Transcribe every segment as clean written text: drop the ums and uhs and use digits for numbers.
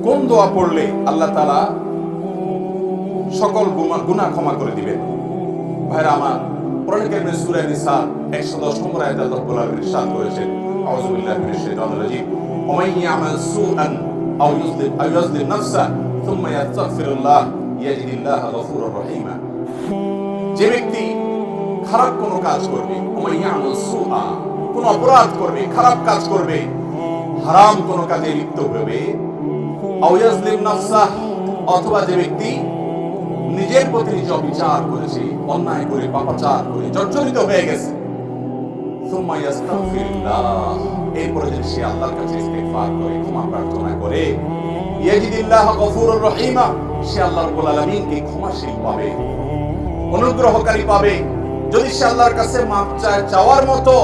কোন দোয়া পড়লে আল্লাহ তাআলা সকল গুনাহ ক্ষমা করে দিবেন? ভাইরা আমার, কোরআন কারীমের সূরা নিসা 110 নম্বর আয়াতে আল্লাহ রাব্বুল আলামিন ইরশাদ করেছেন, আউযু বিল্লাহি মিনাশ শাইতানির রাজীম, ওয়া মান ইয়ামাল সুআন আও ইউযলিম নাফসাহু সুম্মা ইয়াস্তাগফিরুল্লাহ ইয়াজিদিল্লাহা গফুরুর রহিমা। যে ব্যক্তি খারাপ কোনো কাজ করবে, ওয়া মান ইয়ামাল সুআ, কোন অপরাধ করবে, খারাপ কাজ করবে, হারাম কোন কাজে লিপ্ত হবে, আও ইয়াজলিম নাফসাহু, অথবা যে ব্যক্তি নিজের প্রতি নিজে অবিচার করেছে, অন্যায় করে, পাপাচার করে জর্জরিত হয়ে গেছে, সুম্মা ইয়াস্তাগফিরুল্লাহ, এরপরে যদি সে আল্লাহর কাছে ইস্তিগফার করে, ক্ষমা প্রার্থনা করে, ইয়াজিদিল্লাহা গফুরুর রহিমা, সে আল্লাহ রাব্বুল আলামিনকে ক্ষমাশীল পাবে, অনুগ্রহকারী পাবে। যদি সে আল্লাহর কাছে মাফ চায়, চাওয়ার মতো,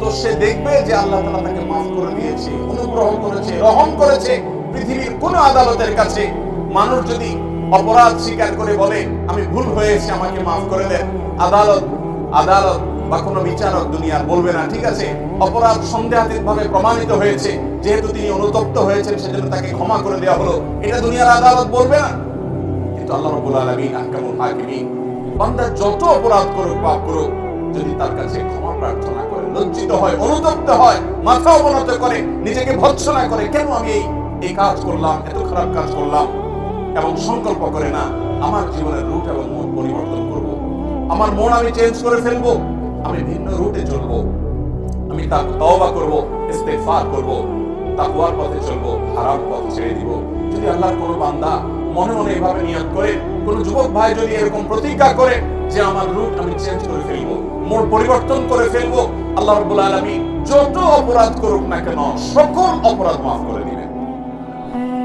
তো সে দেখবে যে আল্লাহ তাআলা তাকে মাফ করে দিয়েছে, অনুগ্রহ করেছে, রহম করেছে। পৃথিবীর কোন আদালতের কাছে মানুষ যদি অপরাধ স্বীকার করে বলে আমি ভুল হয়েছে, আমাকে মাফ করে দেন, আদালত বা কোনো বিচারক দুনিয়ার বলবে না ঠিক আছে, অপরাধ সন্দেহাতীতভাবে প্রমাণিত হয়েছে, যেহেতু তিনি অনুতপ্ত হয়েছেন সেজন্য তাকে ক্ষমা করে দেওয়া হলো, এটা দুনিয়ার আদালত বলবে না। কিন্তু আল্লাহ রাব্বুল আলামিন আহকামুল হাকিমিন, বান্দা যত অপরাধ করুক, পাপ করুক, যদি তার কাছে ক্ষমা প্রার্থনা করে, লজ্জিত হয়, অনুতপ্ত হয়, মাথা অবনত করে, নিজেকে ভৎসনা করে, কেন আমি এই কাজ করলাম, এত খারাপ কাজ করলাম, এবং সংকল্প করে না আমার জীবনের রুট এবং মন পরিবর্তন করব, আমার মন আমি চেঞ্জ করে ফেলবো, আমি ভিন্ন রুটে চলবো, আমি তওবা করব, ইস্তিগফার করব, তাকওয়ার পথে চলবো, হারাম পথ ছেড়ে দিব। যদি আল্লাহর কোনো বান্দা মনে মনে এভাবে নিয়ত করে, কোন যুবক ভাই যদি এরকম প্রতিজ্ঞা করে যে আমার রুট আমি চেঞ্জ করে ফেলবো, মোর পরিবর্তন করে ফেলবো, আল্লাহ রাব্বুল আলামিন যত অপরাধ করুক না কেন সকল অপরাধ মাফ করে দিবেন।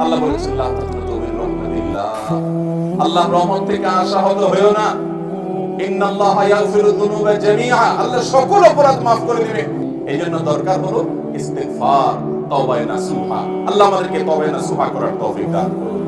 আল্লাহ বলেছেন লা তাকনাতু মিন রাহমাতিল্লাহ, আল্লাহর রহমত থেকে আশাহত হয়ো না, ইন্নাল্লাহা ইয়াগফিরু যুনুবা জামিআ, আল্লাহ সকল অপরাধ মাফ করে দিবেন। এইজন্য দরকার হলো ইস্তিগফার, তওবা নাসুহা। আল্লাহ আমাদেরকে তওবা নাসুহা করার তৌফিক দান করুন।